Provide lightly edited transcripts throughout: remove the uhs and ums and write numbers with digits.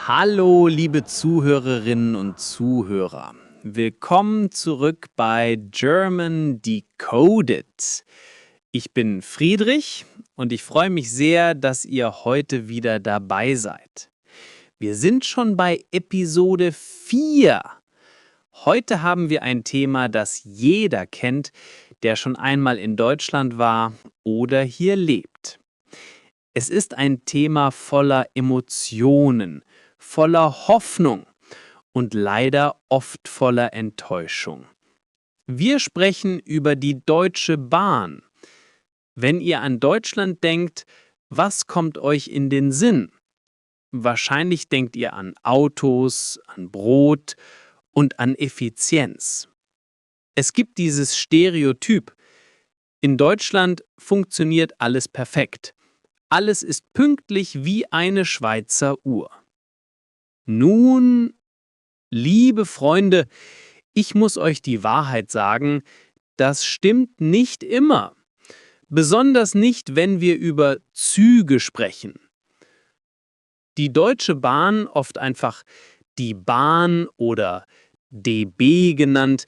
Hallo, liebe Zuhörerinnen und Zuhörer. Willkommen zurück bei German Decoded. Ich bin Friedrich und ich freue mich sehr, dass ihr heute wieder dabei seid. Wir sind schon bei Episode 4. Heute haben wir ein Thema, das jeder kennt, der schon einmal in Deutschland war oder hier lebt. Es ist ein Thema voller Emotionen, voller Hoffnung und leider oft voller Enttäuschung. Wir sprechen über die Deutsche Bahn. Wenn ihr an Deutschland denkt, was kommt euch in den Sinn? Wahrscheinlich denkt ihr an Autos, an Brot und an Effizienz. Es gibt dieses Stereotyp. In Deutschland funktioniert alles perfekt. Alles ist pünktlich wie eine Schweizer Uhr. Nun, liebe Freunde, ich muss euch die Wahrheit sagen, das stimmt nicht immer. Besonders nicht, wenn wir über Züge sprechen. Die Deutsche Bahn, oft einfach die Bahn oder DB genannt,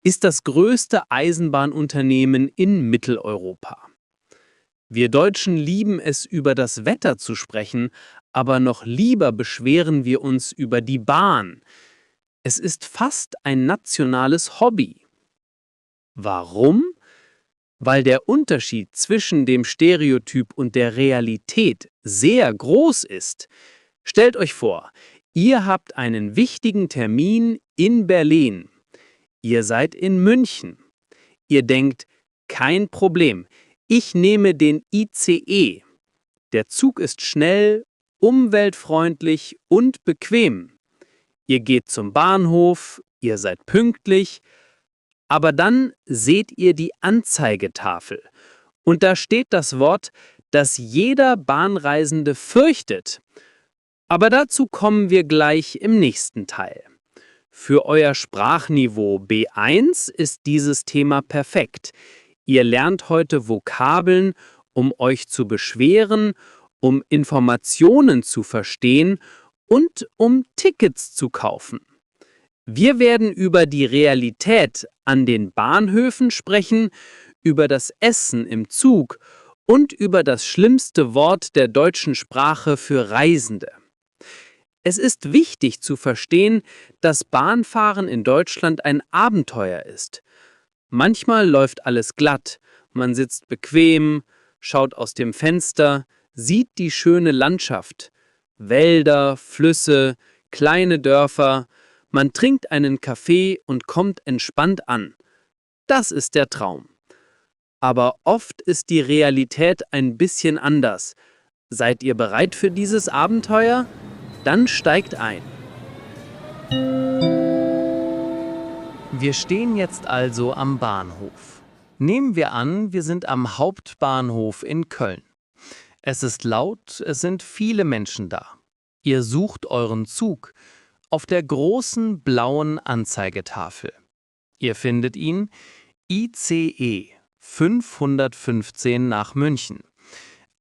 ist das größte Eisenbahnunternehmen in Mitteleuropa. Wir Deutschen lieben es, über das Wetter zu sprechen, aber noch lieber beschweren wir uns über die Bahn. Es ist fast ein nationales Hobby. Warum? Weil der Unterschied zwischen dem Stereotyp und der Realität sehr groß ist. Stellt euch vor, ihr habt einen wichtigen Termin in Berlin. Ihr seid in München. Ihr denkt, kein Problem. Ich nehme den ICE. Der Zug ist schnell, umweltfreundlich und bequem. Ihr geht zum Bahnhof, ihr seid pünktlich, aber dann seht ihr die Anzeigetafel. Und da steht das Wort, das jeder Bahnreisende fürchtet. Aber dazu kommen wir gleich im nächsten Teil. Für euer Sprachniveau B1 ist dieses Thema perfekt. Ihr lernt heute Vokabeln, um euch zu beschweren, um Informationen zu verstehen und um Tickets zu kaufen. Wir werden über die Realität an den Bahnhöfen sprechen, über das Essen im Zug und über das schlimmste Wort der deutschen Sprache für Reisende. Es ist wichtig zu verstehen, dass Bahnfahren in Deutschland ein Abenteuer ist. Manchmal läuft alles glatt, man sitzt bequem, schaut aus dem Fenster, sieht die schöne Landschaft, Wälder, Flüsse, kleine Dörfer, man trinkt einen Kaffee und kommt entspannt an. Das ist der Traum. Aber oft ist die Realität ein bisschen anders. Seid ihr bereit für dieses Abenteuer? Dann steigt ein. Wir stehen jetzt also am Bahnhof. Nehmen wir an, wir sind am Hauptbahnhof in Köln. Es ist laut, es sind viele Menschen da. Ihr sucht euren Zug auf der großen blauen Anzeigetafel. Ihr findet ihn ICE 515 nach München.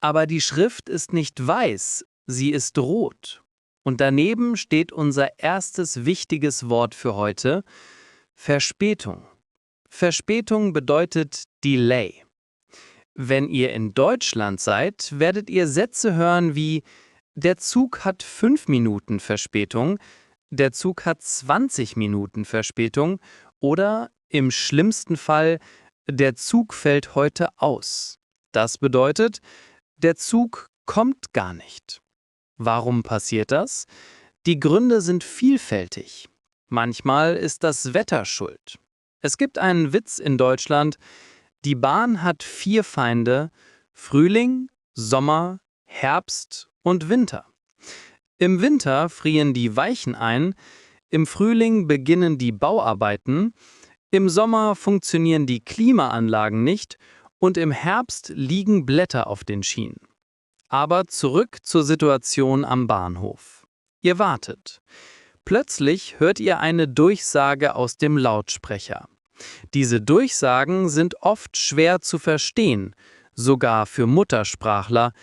Aber die Schrift ist nicht weiß, sie ist rot. Und daneben steht unser erstes wichtiges Wort für heute: Verspätung. Verspätung bedeutet Delay. Wenn ihr in Deutschland seid, werdet ihr Sätze hören wie: Der Zug hat 5 Minuten Verspätung, der Zug hat 20 Minuten Verspätung oder im schlimmsten Fall: Der Zug fällt heute aus. Das bedeutet, der Zug kommt gar nicht. Warum passiert das? Die Gründe sind vielfältig. Manchmal ist das Wetter schuld. Es gibt einen Witz in Deutschland: Die Bahn hat 4 Feinde: Frühling, Sommer, Herbst und Winter. Im Winter frieren die Weichen ein, im Frühling beginnen die Bauarbeiten, im Sommer funktionieren die Klimaanlagen nicht und im Herbst liegen Blätter auf den Schienen. Aber zurück zur Situation am Bahnhof. Ihr wartet. Plötzlich hört ihr eine Durchsage aus dem Lautsprecher. Diese Durchsagen sind oft schwer zu verstehen, sogar für Muttersprachler.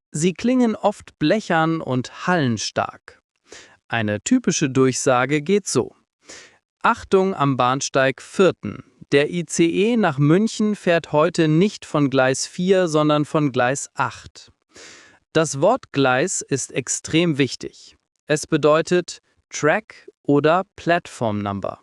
Sie klingen oft blechern und hallenstark. Eine typische Durchsage geht so: Achtung am Bahnsteig Vierten. Der ICE nach München fährt heute nicht von Gleis 4, sondern von Gleis 8. Das Wort Gleis ist extrem wichtig. Es bedeutet Track oder Platform Number.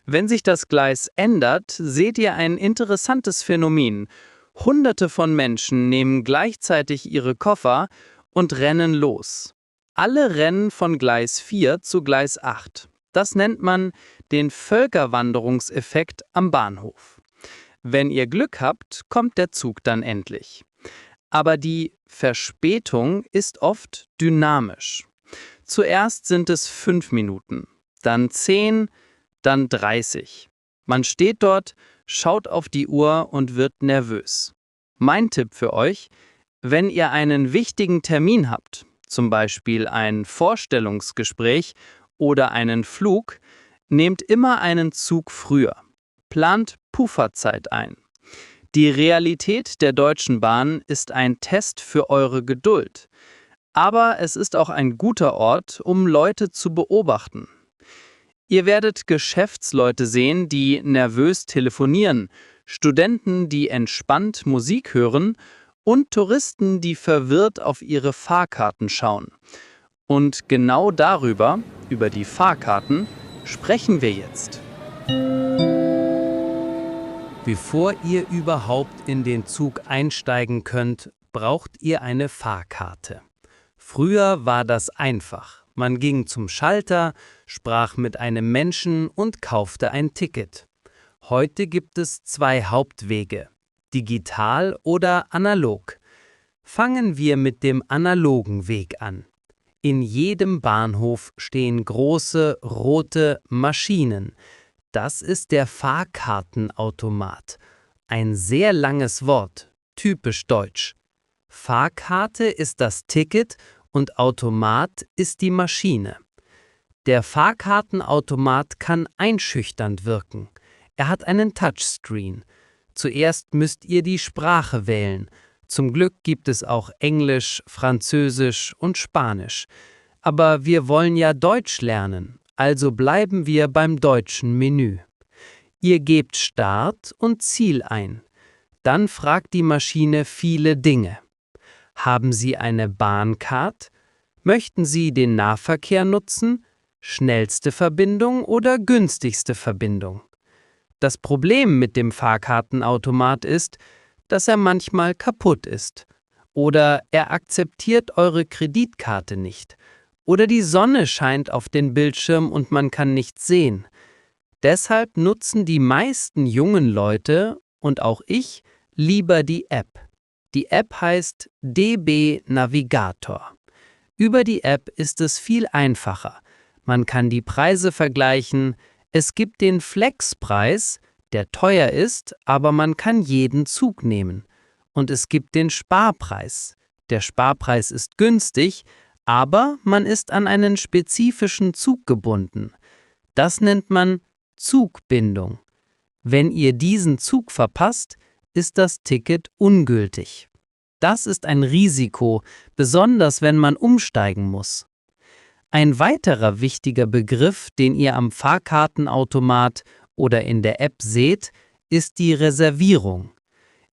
Wenn sich das Gleis ändert, seht ihr ein interessantes Phänomen. Hunderte von Menschen nehmen gleichzeitig ihre Koffer und rennen los. Alle rennen von Gleis 4 zu Gleis 8. Das nennt man den Völkerwanderungseffekt am Bahnhof. Wenn ihr Glück habt, kommt der Zug dann endlich. Aber die Verspätung ist oft dynamisch. Zuerst sind es 5 Minuten, dann 10, dann 30. Man steht dort, schaut auf die Uhr und wird nervös. Mein Tipp für euch: Wenn ihr einen wichtigen Termin habt, zum Beispiel ein Vorstellungsgespräch oder einen Flug, nehmt immer einen Zug früher. Plant Pufferzeit ein. Die Realität der Deutschen Bahn ist ein Test für eure Geduld. Aber es ist auch ein guter Ort, um Leute zu beobachten. Ihr werdet Geschäftsleute sehen, die nervös telefonieren, Studenten, die entspannt Musik hören und Touristen, die verwirrt auf ihre Fahrkarten schauen. Und genau darüber, über die Fahrkarten, sprechen wir jetzt. Bevor ihr überhaupt in den Zug einsteigen könnt, braucht ihr eine Fahrkarte. Früher war das einfach. Man ging zum Schalter, sprach mit einem Menschen und kaufte ein Ticket. Heute gibt es 2 Hauptwege: digital oder analog. Fangen wir mit dem analogen Weg an. In jedem Bahnhof stehen große rote Maschinen. Das ist der Fahrkartenautomat. Ein sehr langes Wort, typisch deutsch. Fahrkarte ist das Ticket und Automat ist die Maschine. Der Fahrkartenautomat kann einschüchternd wirken. Er hat einen Touchscreen. Zuerst müsst ihr die Sprache wählen. Zum Glück gibt es auch Englisch, Französisch und Spanisch. Aber wir wollen ja Deutsch lernen, also bleiben wir beim deutschen Menü. Ihr gebt Start und Ziel ein. Dann fragt die Maschine viele Dinge. Haben Sie eine Bahncard? Möchten Sie den Nahverkehr nutzen? Schnellste Verbindung oder günstigste Verbindung? Das Problem mit dem Fahrkartenautomat ist, dass er manchmal kaputt ist. Oder er akzeptiert eure Kreditkarte nicht. Oder die Sonne scheint auf den Bildschirm und man kann nichts sehen. Deshalb nutzen die meisten jungen Leute und auch ich lieber die App. Die App heißt DB Navigator. Über die App ist es viel einfacher. Man kann die Preise vergleichen. Es gibt den Flexpreis, der teuer ist, aber man kann jeden Zug nehmen. Und es gibt den Sparpreis. Der Sparpreis ist günstig, aber man ist an einen spezifischen Zug gebunden. Das nennt man Zugbindung. Wenn ihr diesen Zug verpasst, ist das Ticket ungültig. Das ist ein Risiko, besonders wenn man umsteigen muss. Ein weiterer wichtiger Begriff, den ihr am Fahrkartenautomat oder in der App seht, ist die Reservierung.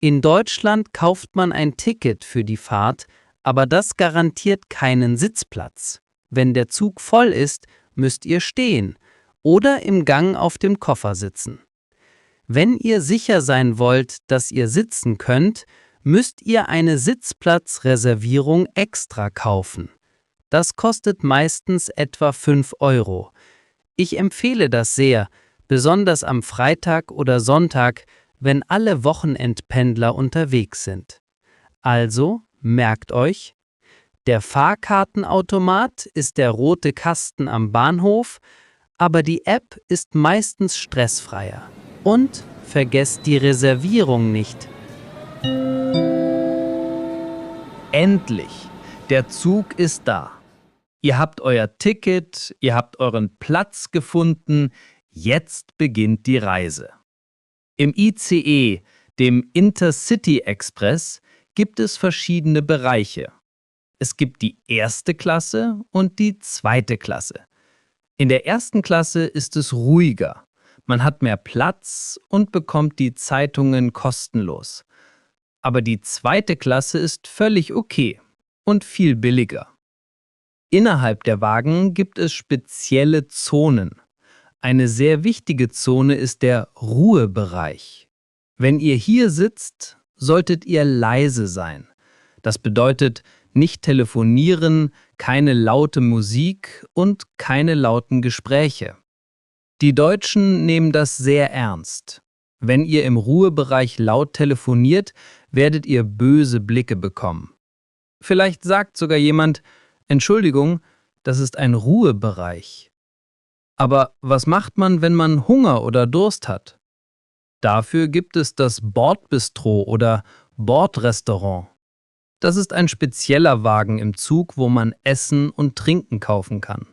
In Deutschland kauft man ein Ticket für die Fahrt, aber das garantiert keinen Sitzplatz. Wenn der Zug voll ist, müsst ihr stehen oder im Gang auf dem Koffer sitzen. Wenn ihr sicher sein wollt, dass ihr sitzen könnt, müsst ihr eine Sitzplatzreservierung extra kaufen. Das kostet meistens etwa 5 €. Ich empfehle das sehr, besonders am Freitag oder Sonntag, wenn alle Wochenendpendler unterwegs sind. Also, merkt euch, der Fahrkartenautomat ist der rote Kasten am Bahnhof, aber die App ist meistens stressfreier. Und vergesst die Reservierung nicht. Endlich! Der Zug ist da. Ihr habt euer Ticket, ihr habt euren Platz gefunden, jetzt beginnt die Reise. Im ICE, dem Intercity Express, gibt es verschiedene Bereiche. Es gibt die erste Klasse und die zweite Klasse. In der ersten Klasse ist es ruhiger. Man hat mehr Platz und bekommt die Zeitungen kostenlos. Aber die zweite Klasse ist völlig okay und viel billiger. Innerhalb der Wagen gibt es spezielle Zonen. Eine sehr wichtige Zone ist der Ruhebereich. Wenn ihr hier sitzt, solltet ihr leise sein. Das bedeutet nicht telefonieren, keine laute Musik und keine lauten Gespräche. Die Deutschen nehmen das sehr ernst. Wenn ihr im Ruhebereich laut telefoniert, werdet ihr böse Blicke bekommen. Vielleicht sagt sogar jemand: Entschuldigung, das ist ein Ruhebereich. Aber was macht man, wenn man Hunger oder Durst hat? Dafür gibt es das Bordbistro oder Bordrestaurant. Das ist ein spezieller Wagen im Zug, wo man Essen und Trinken kaufen kann.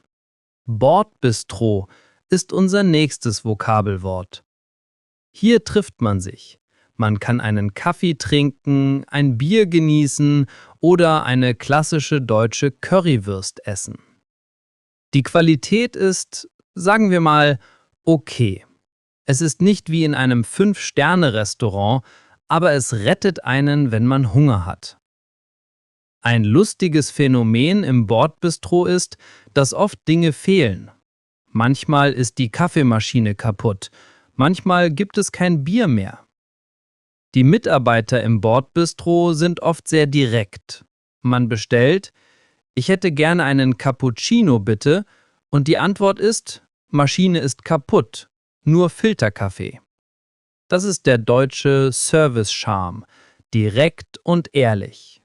Bordbistro ist unser nächstes Vokabelwort. Hier trifft man sich. Man kann einen Kaffee trinken, ein Bier genießen oder eine klassische deutsche Currywurst essen. Die Qualität ist, sagen wir mal, okay. Es ist nicht wie in einem 5-Sterne-Restaurant, aber es rettet einen, wenn man Hunger hat. Ein lustiges Phänomen im Bordbistro ist, dass oft Dinge fehlen. Manchmal ist die Kaffeemaschine kaputt, manchmal gibt es kein Bier mehr. Die Mitarbeiter im Bordbistro sind oft sehr direkt. Man bestellt: Ich hätte gerne einen Cappuccino bitte, und die Antwort ist: Maschine ist kaputt, nur Filterkaffee. Das ist der deutsche Service-Charme, direkt und ehrlich.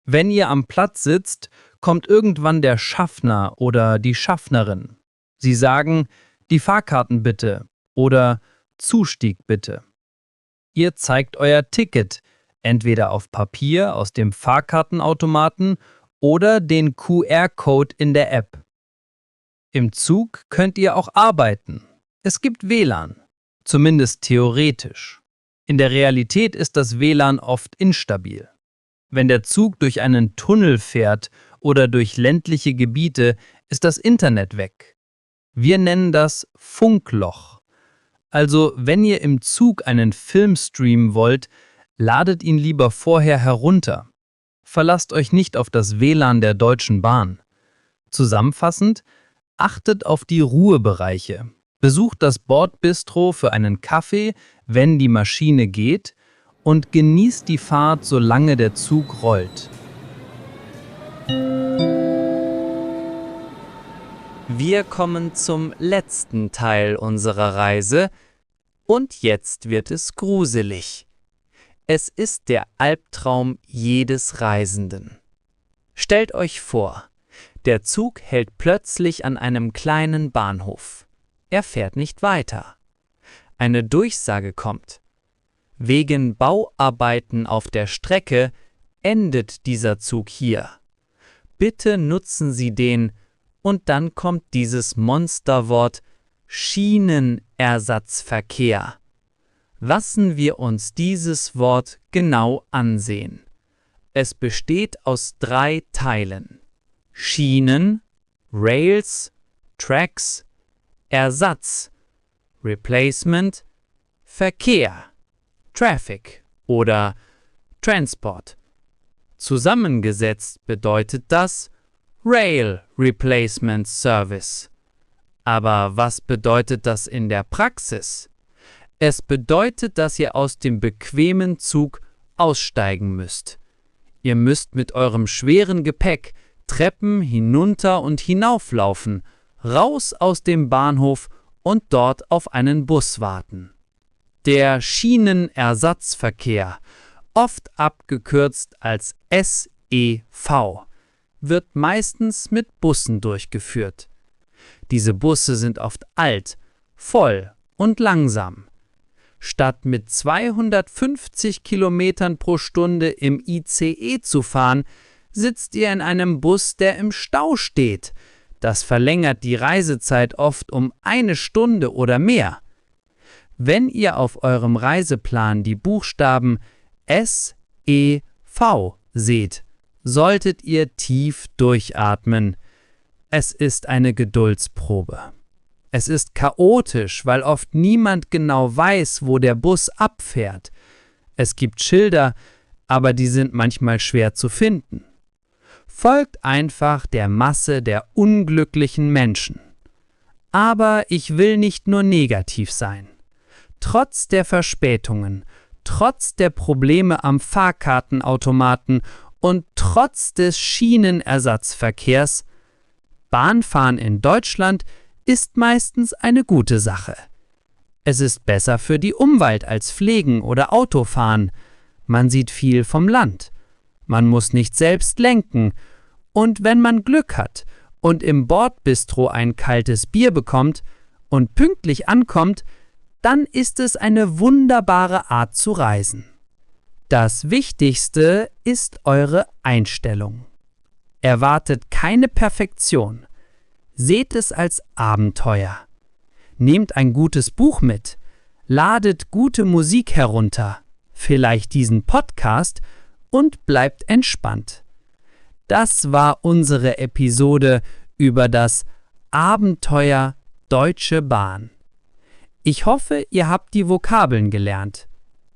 Wenn ihr am Platz sitzt, kommt irgendwann der Schaffner oder die Schaffnerin. Sie sagen: Die Fahrkarten bitte oder Zustieg bitte. Ihr zeigt euer Ticket, entweder auf Papier aus dem Fahrkartenautomaten oder den QR-Code in der App. Im Zug könnt ihr auch arbeiten. Es gibt WLAN, zumindest theoretisch. In der Realität ist das WLAN oft instabil. Wenn der Zug durch einen Tunnel fährt oder durch ländliche Gebiete, ist das Internet weg. Wir nennen das Funkloch. Also, wenn ihr im Zug einen Film streamen wollt, ladet ihn lieber vorher herunter. Verlasst euch nicht auf das WLAN der Deutschen Bahn. Zusammenfassend: Achtet auf die Ruhebereiche. Besucht das Bordbistro für einen Kaffee, wenn die Maschine geht, und genießt die Fahrt, solange der Zug rollt. Wir kommen zum letzten Teil unserer Reise und jetzt wird es gruselig. Es ist der Albtraum jedes Reisenden. Stellt euch vor, der Zug hält plötzlich an einem kleinen Bahnhof. Er fährt nicht weiter. Eine Durchsage kommt: Wegen Bauarbeiten auf der Strecke endet dieser Zug hier. Bitte nutzen Sie den, und dann kommt dieses Monsterwort Schienenersatzverkehr. Lassen wir uns dieses Wort genau ansehen. Es besteht aus 3 Teilen: Schienen, Rails, Tracks, Ersatz, Replacement, Verkehr, Traffic oder Transport. Zusammengesetzt bedeutet das Rail Replacement Service. Aber was bedeutet das in der Praxis? Es bedeutet, dass ihr aus dem bequemen Zug aussteigen müsst. Ihr müsst mit eurem schweren Gepäck Treppen hinunter und hinauflaufen, raus aus dem Bahnhof und dort auf einen Bus warten. Der Schienenersatzverkehr, oft abgekürzt als SEV, wird meistens mit Bussen durchgeführt. Diese Busse sind oft alt, voll und langsam. Statt mit 250 Kilometern pro Stunde im ICE zu fahren, sitzt ihr in einem Bus, der im Stau steht. Das verlängert die Reisezeit oft um 1 Stunde oder mehr. Wenn ihr auf eurem Reiseplan die Buchstaben SEV seht, solltet ihr tief durchatmen. Es ist eine Geduldsprobe. Es ist chaotisch, weil oft niemand genau weiß, wo der Bus abfährt. Es gibt Schilder, aber die sind manchmal schwer zu finden. Folgt einfach der Masse der unglücklichen Menschen. Aber ich will nicht nur negativ sein. Trotz der Verspätungen, trotz der Probleme am Fahrkartenautomaten und trotz des Schienenersatzverkehrs, Bahnfahren in Deutschland ist meistens eine gute Sache. Es ist besser für die Umwelt als Pflegen oder Autofahren. Man sieht viel vom Land. Man muss nicht selbst lenken. Und wenn man Glück hat und im Bordbistro ein kaltes Bier bekommt und pünktlich ankommt, dann ist es eine wunderbare Art zu reisen. Das Wichtigste ist eure Einstellung. Erwartet keine Perfektion. Seht es als Abenteuer. Nehmt ein gutes Buch mit. Ladet gute Musik herunter. Vielleicht diesen Podcast und bleibt entspannt. Das war unsere Episode über das Abenteuer Deutsche Bahn. Ich hoffe, ihr habt die Vokabeln gelernt.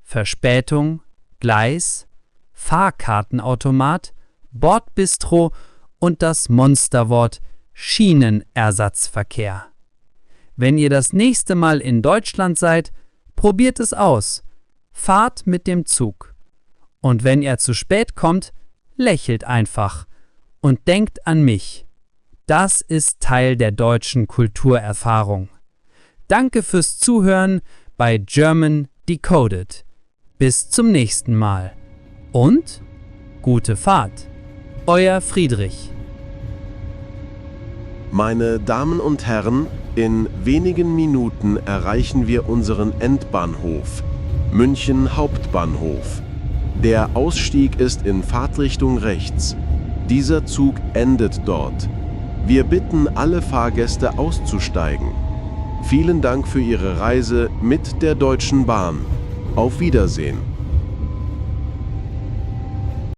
Verspätung, Gleis, Fahrkartenautomat, Bordbistro und das Monsterwort Schienenersatzverkehr. Wenn ihr das nächste Mal in Deutschland seid, probiert es aus. Fahrt mit dem Zug. Und wenn ihr zu spät kommt, lächelt einfach und denkt an mich. Das ist Teil der deutschen Kulturerfahrung. Danke fürs Zuhören bei German Decoded. Bis zum nächsten Mal. Und gute Fahrt. Euer Friedrich. Meine Damen und Herren, in wenigen Minuten erreichen wir unseren Endbahnhof, München Hauptbahnhof. Der Ausstieg ist in Fahrtrichtung rechts. Dieser Zug endet dort. Wir bitten alle Fahrgäste auszusteigen. Vielen Dank für Ihre Reise mit der Deutschen Bahn. Auf Wiedersehen.